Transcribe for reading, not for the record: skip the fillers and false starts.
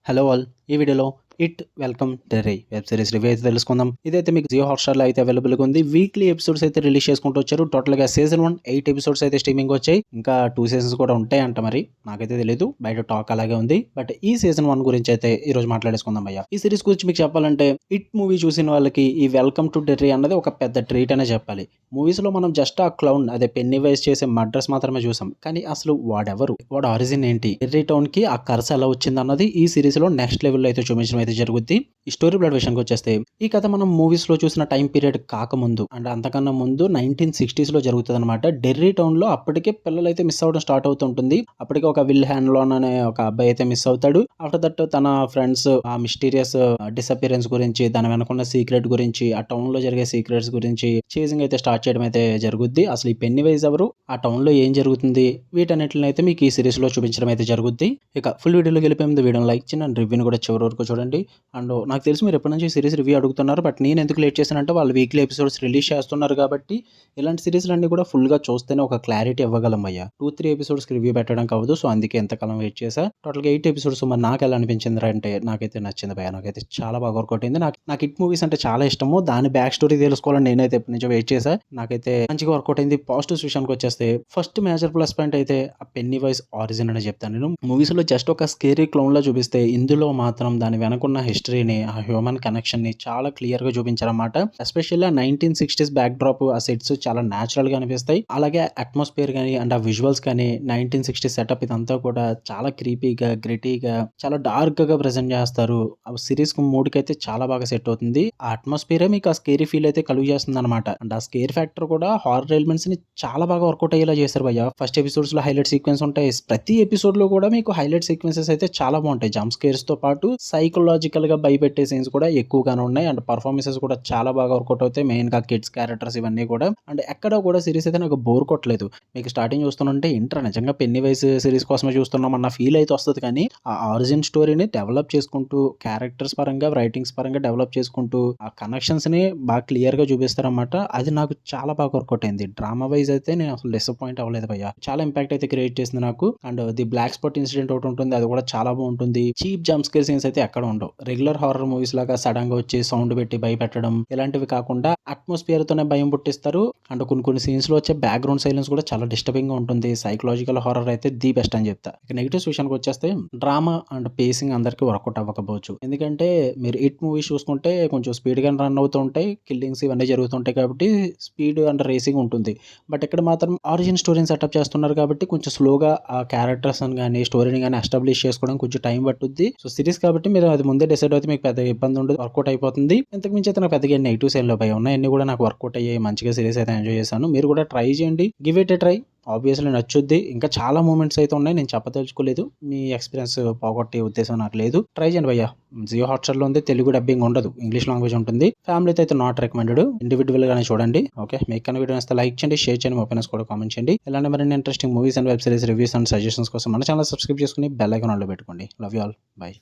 Hello all. ఈ వీడియోలో it welcome Derry web series review అయితే తెలుసుకుందాం. ఇదైతే మీకు జియో హాట్‌స్టార్‌లో అయితే అవైలబుల్‌గా ఉంది. వీక్లీ ఎపిసోడ్స్ అయితే రిలీజ్ చేసుకుంటూ వచ్చారు. టోటల్‌గా సీజన్ 1 8 ఎపిసోడ్స్ అయితే స్ట్రీమింగ్ వచ్చాయి. ఇంకా 2 సీజన్స్ కూడా ఉంటాయంట మరి. నాకైతే తెలీదు. బయట టాక్ అలాగే ఉంది. బట్ ఈ సీజన్ 1 గురించి అయితే ఈ రోజు మాట్లాడేసుకుందాం భయ్యా. ఈ సిరీస్ గురించి మీకు చెప్పాలంటే ఇట్ మూవీ చూసిన వాళ్ళకి ఈ వెల్కమ్ టు డెర్రీ అన్నది ఒక పెద్ద ట్రీట్ అనే చెప్పాలి. మూవీస్‌లో మనం జస్ట్ ఆ క్లౌన్ అదే పెన్నీవైస్ చేసే మర్డర్స్ మాత్రమే చూసాం. కానీ అసలు వాడెవరు? వాడి ఆరిజిన్ ఏంటి? డెర్రీ టౌన్‌కి ఆ కర్స్ ఎలా వచ్చిందన్నది ఈ సిరీస్‌లో నెక్స్ట్ లెవెల్‌లో అయితే చూపించడం అయితే జరుగుద్ది. ఈ స్టోరీ ప్లాట్ విషయానికి వచ్చేస్తే ఈ కథ మనం మూవీస్ లో చూసిన టైం పీరియడ్ కాకముందు అంటే అంతకన్నా ముందు 1960s లో జరుగుతుంది అనమాట. డెర్రీ టౌన్ లో అప్పటికే పిల్లలు అయితే మిస్ అవ్వడం స్టార్ట్ అవుతుంటుంది. అప్పటికే ఒక విల్ హ్యాన్లోన్ అనే ఒక అబ్బాయి అయితే మిస్ అవుతాడు. ఆఫ్టర్ దట్ తన ఫ్రెండ్స్ ఆ మిస్టీరియస్ డిసపిరెన్స్ గురించి, దాని వెనకున్న సీక్రెట్ గురించి, ఆ టౌన్ లో జరిగే సీక్రెట్స్ గురించి చేజింగ్ అయితే స్టార్ట్ చేయడం అయితే జరుగుద్ది. అసలు ఈ పెన్నీ వైజ్ ఎవరు, ఆ టౌన్ లో ఏం జరుగుతుంది, వీటన్నిటిని అయితే మీకు ఈ సిరీస్ లో చూపించడం అయితే జరుగుద్ది. ఇక ఫుల్ వీడియోలో వెళ్ళిపోయింది. వీడియోని లైక్ చేయండి అండ్ రివ్యూని కూడా చివరి వరకు చూడండి. అండ్ నాకు తెలిసి మీరు ఎప్పటి నుంచి సిరీస్ రివ్యూ అడుగుతున్నారు. బట్ నేను ఎందుకు లేట్ చేశానంటే వాళ్ళు వీక్లీ ఎపిసోడ్స్ రిలీజ్ చేస్తున్నారు కాబట్టి ఇలాంటి సిరీస్లు అన్ని కూడా ఫుల్గా చూస్తేనే ఒక క్లారిటీ ఇవ్వగలం అయ్యా. 2-3 ఎపిసోడ్స్కి రివ్యూ పెట్టడం కావద్దు. సో అందుకే ఎంతకాలం వెయిట్ చేశా. టోటల్గా 8 ఎపిసోడ్స్. మరి నాకు ఎలా అనిపించింది అంటే నాకైతే నచ్చింది భయ్యా. నాకైతే చాలా బాగా వర్కౌట్ అయింది. నాకు హిట్ మూవీస్ అంటే చాలా ఇష్టము. దాని బ్యాక్ స్టోరీ తెలుసుకోవాలని నేనైతే ఎప్పటి నుంచో వెయిట్ చేశా. నాకైతే మంచిగా వర్కౌట్ అయింది. పాజిటివ్స్ విషయానికి వచ్చేస్తే ఫస్ట్ మేజర్ ప్లస్ పాయింట్ అయితే ఆ పెన్నీ వైస్ ఆరిజిన్ అని చెప్తాను నేను. మూవీస్ లో జస్ట్ ఒక స్కేరీ క్లౌన్ లో చూపిస్తే ఇందులో మాత్రం దాని వెనకున్న హిస్టరీని, ఆ హ్యూమన్ కనెక్షన్ ని చాలా క్లియర్ గా చూపించారన్నమాట. ఎస్పెషల్లీ 1960s బ్యాక్ డ్రాప్, ఆ సెట్స్ చాలా న్యాచురల్ గా అనిపిస్తాయి. అలాగే అట్మాస్ఫియర్ కానీ అండ్ ఆ విజువల్స్ కానీ 1960s సెటప్ ఇదంతా కూడా చాలా క్రీపీగా, గ్రిటీగా, చాలా డార్క్ గా ప్రెజెంట్ చేస్తారు. ఆ సిరీస్ మూడ్ కి అయితే చాలా బాగా సెట్ అవుతుంది. ఆ అట్మాస్ఫియర్ మీకు ఆ స్కేరీ ఫీల్ అయితే కలుగు చేస్తుంది అనమాట. అండ్ ఆ స్కేర్ ఫ్యాక్టర్ కూడా హారర్ ఎలిమెంట్స్ ని చాలా బాగా వర్కౌట్ అయ్యేలా చేశారు భయ్య. ఫస్ట్ ఎపిసోడ్స్ లో హైలైట్ సీక్వెన్స్ ఉంటాయి. ప్రతి ఎపిసోడ్ లో కూడా మీకు హైలైట్ సీక్వెన్సెస్ అయితే చాలా బాగుంటాయి. జంప్ స్కేర్స్ తో పాటు సైకలాజికల్ గా భయపెట్టే సీన్స్ కూడా ఎక్కువగానే ఉన్నాయి. అండ్ పర్ఫార్మెన్సెస్ కూడా చాలా బాగా వర్కౌట్ అవుతాయి. మెయిన్ గా కిడ్స్ క్యారెక్టర్స్ ఇవన్నీ కూడా. అండ్ ఎక్కడ కూడా సిరీస్ అయితే నాకు బోర్ కొట్టలేదు. మీకు స్టార్టింగ్ చూస్తుంటే ఇంటర్ నిజంగా పెన్నీ వైస్ సిరీస్ కోసమే చూస్తున్నాం అన్న ఫీల్ అయితే వస్తుంది. కానీ ఆ ఆరిజిన్ స్టోరీని డెవలప్ చేసుకుంటూ, క్యారెక్టర్స్ పరంగా, రైటింగ్స్ పరంగా డెవలప్ చేసుకుంటూ, ఆ కనెక్షన్స్ ని బాగా క్లియర్ గా చూపిస్తారన్నమాట. అది నాకు చాలా బాగా వర్కౌట్ అయింది. డ్రామా వైజ్ అయితే నేను అసలు డిసప్పాయింట్ అవ్వలేదు భయ్య. చాలా ఇంపాక్ట్ అయితే క్రియేట్ చేసింది నాకు. And the black spot incident ఒకటి ఉంటుంది, అది కూడా చాలా బాగుంటుంది. చీప్ జంప్ స్కేర్ సీన్స్ అయితే ఎక్కడ ఉండవు. రెగ్యులర్ హారర్ మూవీస్ లాగా సడన్ గా వచ్చి సౌండ్ పెట్టి భయపెట్టడం ఇలాంటివి కాకుండా అట్మాస్ఫియర్ తోనే భయం పుట్టిస్తారు. అండ్ కొన్ని సీన్స్ లో వచ్చే బ్యాక్గ్రౌండ్ సైలెన్స్ కూడా చాలా డిస్టర్బింగ్ గా ఉంటుంది. సైకలాజికల్ హారర్ అయితే ది బెస్ట్ అని చెప్తా. ఇక నెగిటివ్స్ విషయానికి వచ్చేస్తే డ్రామా అండ్ పేసింగ్ అందరికి వర్కౌట్ అవ్వకపోవచ్చు. ఎందుకంటే మీరు హిట్ మూవీస్ చూసుకుంటే కొంచెం స్పీడ్ గా రన్ అవుతూ ఉంటాయి, కిల్లింగ్స్ ఇవన్నీ జరుగుతుంటాయి కాబట్టి స్పీడ్ అండ్ రేసింగ్ ఉంటుంది. బట్ ఇక్కడ మాత్రం ఆరిజిన్ స్టోరీని సెటప్ చేస్తున్నారు కాబట్టి కొంచెం స్లోగా ఆ క్యారెక్టర్స్ అని కానీ స్టోరీని కానీ ఎస్టాబ్లిష్ చేసుకోవడం కొంచెం టైం పట్టుద్ది. సో సిరీస్ కాబట్టి మీరు అది ముందే డిసైడ్ అయితే మీకు పెద్ద ఇబ్బంది ఉండదు, వర్కౌట్ అయిపోతుంది. ఇంతకు మించి అయితే నాకు పెద్దగా నెగిటివ్స్ ఏం లేవు. ఉన్నాయన్నీ కూడా నాకు వర్కౌట్ అయ్యాయి. మంచిగా సిరీస్ అయితే ఎంజాయ్ చేశాను. మీరు కూడా ట్రై చేయండి. Give it a try. Obviously నచ్చుద్ది. ఇంకా చాలా మూమెంట్స్ అయితే ఉన్నాయి, నేను చెప్పదలుచుకోలేదు. మీ ఎక్స్పీరియన్స్ పోగొట్టే ఉద్దేశం నాకు లేదు. ట్రై చేయండి భయ్యా. జియో హాట్‌స్టార్ లో ఉంది. తెలుగు డబ్బింగ్ ఉండదు, ఇంగ్లీష్ లాంగ్వేజ్ ఉంటుంది. ఫ్యామిలీతో అయితే నాట్ రికమెండెడ్. ఇండివిజువల్ గానే చూడండి. ఓకే, మీకు కన్నా వీడియో నచ్చితే లైక్ చేయండి, షేర్ చేయండి, ఒపీనియన్స్ కూడా కామెంట్ చేయండి. ఇలాంటి మరిన్ని interesting movies and web series reviews and suggestions కోసం మన ఛానల్ సబ్స్క్రైబ్ చేసుకుని బెల్ ఐకాన్ ఆన్లో పెట్టుకోండి. Love you all. బై.